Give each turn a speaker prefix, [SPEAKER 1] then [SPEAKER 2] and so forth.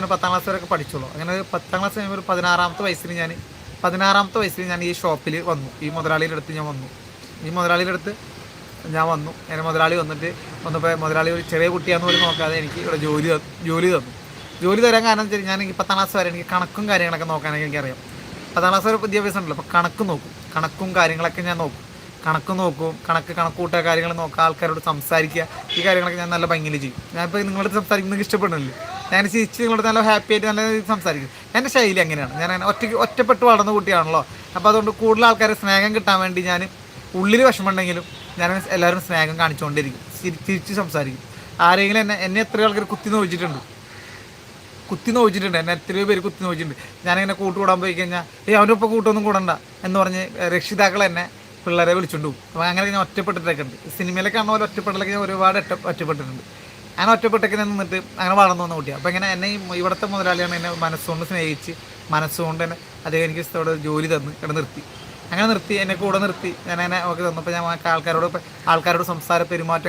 [SPEAKER 1] അങ്ങനെ 10ാം ക്ലാസ് വരെയൊക്കെ പഠിച്ചുള്ളൂ. അങ്ങനെ 10ാം ക്ലാസ് കഴിയുമ്പോൾ ഒരു 16ാമത്തെ വയസ്സിൽ ഞാൻ ഈ ഷോപ്പിൽ വന്നു. ഈ മുതലാളിയുടെ അടുത്ത് ഞാൻ വന്നു. അങ്ങനെ മുതലാളി വന്നപ്പോൾ മുതലാളി ഒരു ചെറിയ കുട്ടിയാന്ന് പോലും നോക്കാതെ എനിക്ക് ഇവിടെ ജോലി തന്നു. ജോലി തരാൻ കാരണം വെച്ചാൽ ഞാൻ എനിക്ക് 10ാം ക്ലാസ് വരെ എനിക്ക് കണക്കും കാര്യങ്ങളൊക്കെ നോക്കാനൊക്കെ എനിക്കറിയാം. 10ാം ക്ലാസ് വരെ വിദ്യാഭ്യാസം ഉണ്ടല്ലോ. അപ്പോൾ കണക്കും കാര്യങ്ങളൊക്കെ ഞാൻ നോക്കും. കണക്ക് കൂട്ടുക, കാര്യങ്ങൾ നോക്കുക, ആൾക്കാരോട് സംസാരിക്കുക, ഈ കാര്യങ്ങളൊക്കെ ഞാൻ നല്ല ഭംഗിയിൽ ചെയ്യും. ഞാനിപ്പോൾ നിങ്ങളോട് സംസാരിക്കുന്നത് ഇഷ്ടപ്പെടുന്നില്ല. ഞാൻ ചിരിച്ച് നിങ്ങളോട് നല്ല ഹാപ്പി ആയിട്ട് നല്ല സംസാരിക്കും. എൻ്റെ ശൈലി അങ്ങനെയാണ്. ഞാൻ ഒറ്റപ്പെട്ട് വളർന്ന കുട്ടിയാണല്ലോ. അപ്പോൾ അതുകൊണ്ട് കൂടുതൽ ആൾക്കാരെ സ്നേഹം കിട്ടാൻ വേണ്ടി ഞാൻ ഉള്ളിൽ വിഷമമുണ്ടെങ്കിലും ഞാൻ എല്ലാവരും സ്നേഹം കാണിച്ചുകൊണ്ടിരിക്കും, ചിരിച്ച് സംസാരിക്കും. ആരെങ്കിലും എന്നെ എത്ര ആൾക്കാർ കുത്തി നോവിച്ചിട്ടുണ്ട്. എന്നെ എത്രയോ പേര് കുത്തി നോവിച്ചിട്ടുണ്ട്. ഞാനിങ്ങനെ കൂട്ടുകൂടാൻ പോയി കഴിഞ്ഞാൽ അവരൊപ്പം കൂട്ടൊന്നും കൂടണ്ട എന്ന് പറഞ്ഞ് രക്ഷിതാക്കൾ എന്നെ പിള്ളേരെ വിളിച്ചുകൊണ്ട് പോകും. അപ്പോൾ അങ്ങനെ ഞാൻ ഒറ്റപ്പെട്ടിട്ടൊക്കെ ഉണ്ട്. സിനിമയിലൊക്കെ കാണുന്ന പോലെ ഒറ്റപ്പെടലൊക്കെ ഞാൻ ഒരുപാട് ഒറ്റപ്പെട്ടിട്ടുണ്ട്. അങ്ങനെ ഒറ്റപ്പെട്ടൊക്കെ ഞാൻ നിന്നിട്ട് അങ്ങനെ വളർന്നു വന്ന കുട്ടിയാണ്. അപ്പോൾ ഇങ്ങനെ എന്നെ ഇവിടുത്തെ മുതലാളിയാണ് എന്നെ മനസ്സുകൊണ്ട് സ്നേഹിച്ച് മനസ്സുകൊണ്ട് തന്നെ അദ്ദേഹം എനിക്ക് ഇഷ്ടത്തോടെ ജോലി തന്ന് ഇവിടെ നിർത്തി. അങ്ങനെ എന്നെ കൂടെ നിർത്തി. ഞാൻ അങ്ങനെ ഒക്കെ തന്നപ്പോൾ ഞാൻ ആൾക്കാരോട് സംസാര പെരുമാറ്റം